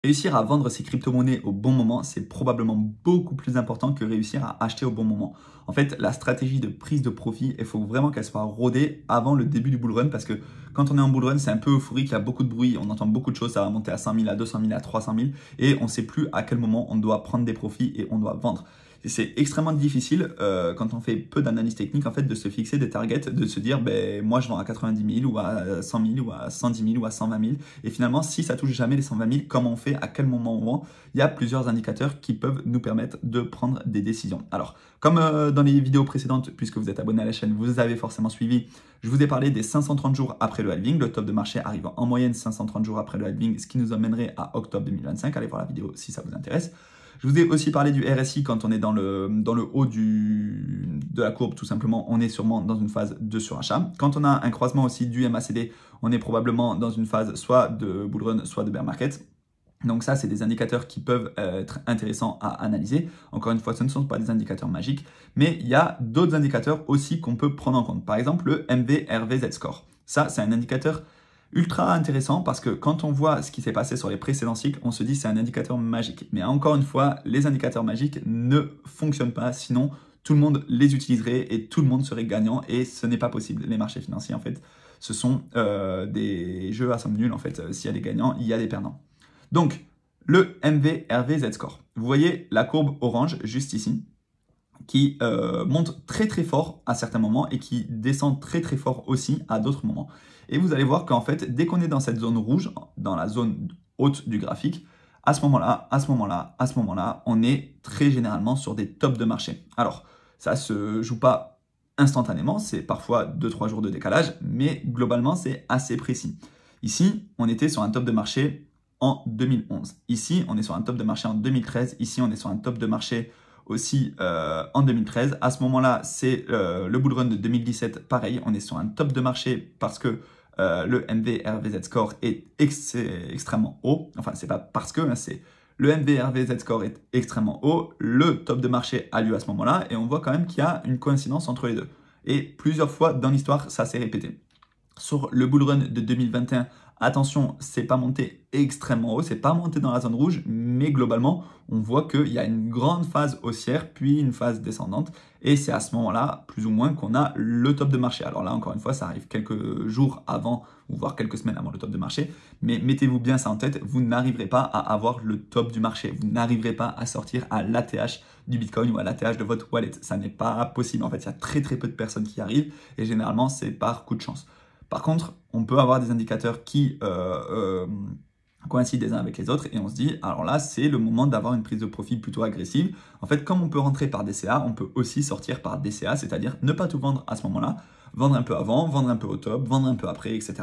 Réussir à vendre ses crypto-monnaies au bon moment, c'est probablement beaucoup plus important que réussir à acheter au bon moment. En fait, la stratégie de prise de profit, il faut vraiment qu'elle soit rodée avant le début du bull run parce que quand on est en bull run, c'est un peu euphorique, il y a beaucoup de bruit, on entend beaucoup de choses, ça va monter à 100 000, à 200 000, à 300 000 et on ne sait plus à quel moment on doit prendre des profits et on doit vendre. Et c'est extrêmement difficile quand on fait peu d'analyse technique en fait de se fixer des targets, de se dire ben moi je vends à 90 000 ou à 100 000 ou à 110 000 ou à 120 000 et finalement si ça touche jamais les 120 000, comment on fait, à quel moment on vend? Il y a plusieurs indicateurs qui peuvent nous permettre de prendre des décisions. Alors comme dans les vidéos précédentes, puisque vous êtes abonné à la chaîne, vous avez forcément suivi, je vous ai parlé des 530 jours après le halving. Le top de marché arrive en moyenne 530 jours après le halving, ce qui nous emmènerait à octobre 2025. Allez voir la vidéo si ça vous intéresse. Je vous ai aussi parlé du RSI quand on est dans le haut de la courbe, tout simplement, on est sûrement dans une phase de surachat. Quand on a un croisement aussi du MACD, on est probablement dans une phase soit de bull run, soit de bear market. Donc ça, c'est des indicateurs qui peuvent être intéressants à analyser. Encore une fois, ce ne sont pas des indicateurs magiques, mais il y a d'autres indicateurs aussi qu'on peut prendre en compte. Par exemple, le MVRVZ Score. Ça, c'est un indicateur ultra intéressant parce que quand on voit ce qui s'est passé sur les précédents cycles, on se dit c'est un indicateur magique. Mais encore une fois, les indicateurs magiques ne fonctionnent pas, sinon tout le monde les utiliserait et tout le monde serait gagnant et ce n'est pas possible. Les marchés financiers, en fait, ce sont des jeux à somme nulle. En fait, s'il y a des gagnants, il y a des perdants. Donc, le MVRVZ Score. Vous voyez la courbe orange juste ici qui monte très très fort à certains moments et qui descend très très fort aussi à d'autres moments. Et vous allez voir qu'en fait, dès qu'on est dans cette zone rouge, dans la zone haute du graphique, à ce moment-là, à ce moment-là, à ce moment-là, on est très généralement sur des tops de marché. Alors, ça se joue pas instantanément, c'est parfois 2-3 jours de décalage, mais globalement, c'est assez précis. Ici, on était sur un top de marché en 2011. Ici, on est sur un top de marché en 2013. Ici, on est sur un top de marché aussi en 2013. À ce moment-là, c'est le bull run de 2017. Pareil, on est sur un top de marché parce que le MVRVZ score est extrêmement haut. Enfin, c'est pas parce que, hein, c'est le MVRVZ score est extrêmement haut. Le top de marché a lieu à ce moment-là et on voit quand même qu'il y a une coïncidence entre les deux. Et plusieurs fois dans l'histoire, ça s'est répété. Sur le bull run de 2021, attention, c'est pas monté extrêmement haut, c'est pas monté dans la zone rouge, mais globalement, on voit qu'il y a une grande phase haussière, puis une phase descendante, et c'est à ce moment-là, plus ou moins, qu'on a le top de marché. Alors là, encore une fois, ça arrive quelques jours avant, ou voire quelques semaines avant le top de marché, mais mettez-vous bien ça en tête, vous n'arriverez pas à avoir le top du marché, vous n'arriverez pas à sortir à l'ATH du Bitcoin ou à l'ATH de votre wallet, ça n'est pas possible. En fait, il y a très très peu de personnes qui y arrivent, et généralement, c'est par coup de chance. Par contre, on peut avoir des indicateurs qui coïncident les uns avec les autres et on se dit, alors là, c'est le moment d'avoir une prise de profit plutôt agressive. En fait, comme on peut rentrer par DCA, on peut aussi sortir par DCA, c'est-à-dire ne pas tout vendre à ce moment-là, vendre un peu avant, vendre un peu au top, vendre un peu après, etc.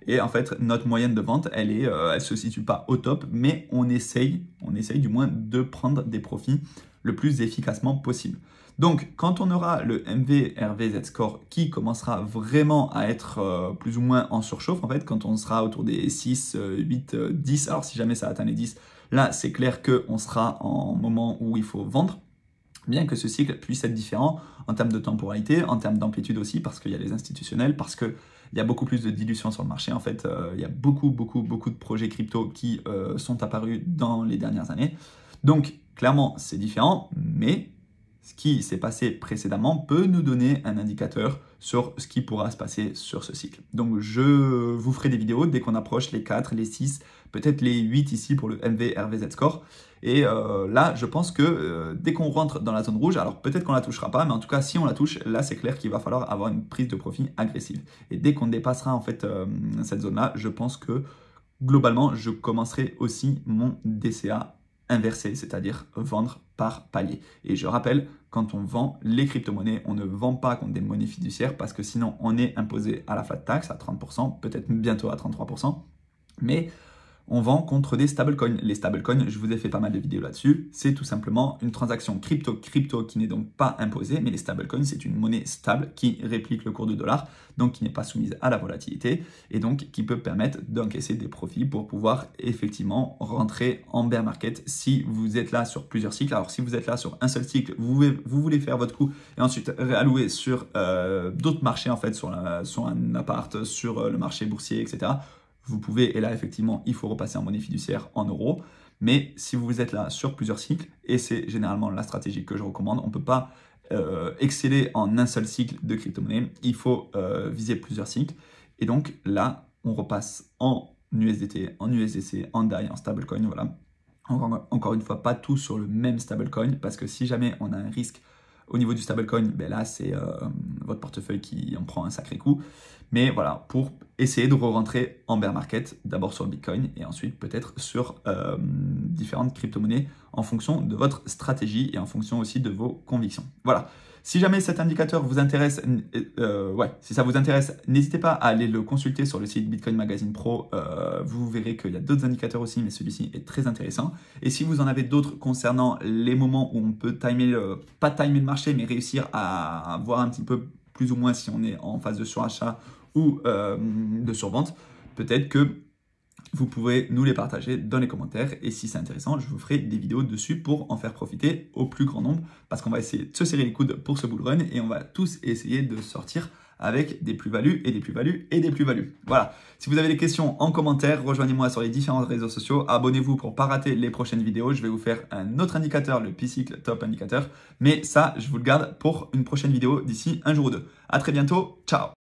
Et en fait, notre moyenne de vente, elle se situe pas au top, mais on essaye du moins de prendre des profits le plus efficacement possible. Donc, quand on aura le MVRVZ score qui commencera vraiment à être plus ou moins en surchauffe, en fait, quand on sera autour des 6, 8, 10, alors si jamais ça atteint les 10, là, c'est clair qu'on sera en moment où il faut vendre, bien que ce cycle puisse être différent en termes de temporalité, en termes d'amplitude aussi, parce qu'il y a les institutionnels, parce qu'il y a beaucoup plus de dilution sur le marché. En fait, il y a beaucoup de projets crypto qui sont apparus dans les dernières années. Donc, clairement, c'est différent, mais ce qui s'est passé précédemment peut nous donner un indicateur sur ce qui pourra se passer sur ce cycle. Donc je vous ferai des vidéos dès qu'on approche les 4, les 6, peut-être les 8 ici pour le MVRVZ score. Et là, je pense que dès qu'on rentre dans la zone rouge, alors peut-être qu'on la touchera pas, mais en tout cas, si on la touche, là, c'est clair qu'il va falloir avoir une prise de profit agressive. Et dès qu'on dépassera en fait cette zone-là, je pense que globalement, je commencerai aussi mon DCA inversé, c'est-à-dire vendre par palier. Et je rappelle, quand on vend les crypto-monnaies, on ne vend pas contre des monnaies fiduciaires parce que sinon on est imposé à la flat tax à 30%, peut-être bientôt à 33%, mais on vend contre des stablecoins. Les stablecoins, je vous ai fait pas mal de vidéos là-dessus, c'est tout simplement une transaction crypto qui n'est donc pas imposée, mais les stablecoins, c'est une monnaie stable qui réplique le cours du dollar, donc qui n'est pas soumise à la volatilité, et donc qui peut permettre d'encaisser des profits pour pouvoir effectivement rentrer en bear market si vous êtes là sur plusieurs cycles. Alors si vous êtes là sur un seul cycle, vous voulez faire votre coup et ensuite réallouer sur d'autres marchés, en fait, sur un appart, sur le marché boursier, etc., vous pouvez, et là effectivement il faut repasser en monnaie fiduciaire en euros, Mais si vous êtes là sur plusieurs cycles, et c'est généralement la stratégie que je recommande, on ne peut pas exceller en un seul cycle de crypto-monnaie, il faut viser plusieurs cycles. Et donc là, on repasse en USDT, en USDC, en DAI, en stablecoin, voilà. Encore une fois, pas tous sur le même stablecoin, parce que si jamais on a un risque au niveau du stablecoin, ben là, c'est votre portefeuille qui en prend un sacré coup. Mais voilà, pour essayer de re-rentrer en bear market, d'abord sur le Bitcoin et ensuite peut-être sur différentes crypto-monnaies en fonction de votre stratégie et en fonction aussi de vos convictions. Voilà. Si jamais cet indicateur vous intéresse, si ça vous intéresse, n'hésitez pas à aller le consulter sur le site Bitcoin Magazine Pro. Vous verrez qu'il y a d'autres indicateurs aussi, mais celui-ci est très intéressant. Et si vous en avez d'autres concernant les moments où on peut pas timer le marché, mais réussir à voir un petit peu plus ou moins si on est en phase de surachat ou de survente, peut-être que vous pouvez nous les partager dans les commentaires et si c'est intéressant, je vous ferai des vidéos dessus pour en faire profiter au plus grand nombre parce qu'on va essayer de se serrer les coudes pour ce bull run et on va tous essayer de sortir avec des plus-values et des plus-values et des plus-values. Voilà. Si vous avez des questions en commentaire, rejoignez-moi sur les différents réseaux sociaux. Abonnez-vous pour ne pas rater les prochaines vidéos. Je vais vous faire un autre indicateur, le P-Cycle Top Indicator. Mais ça, je vous le garde pour une prochaine vidéo d'ici un jour ou deux. À très bientôt. Ciao.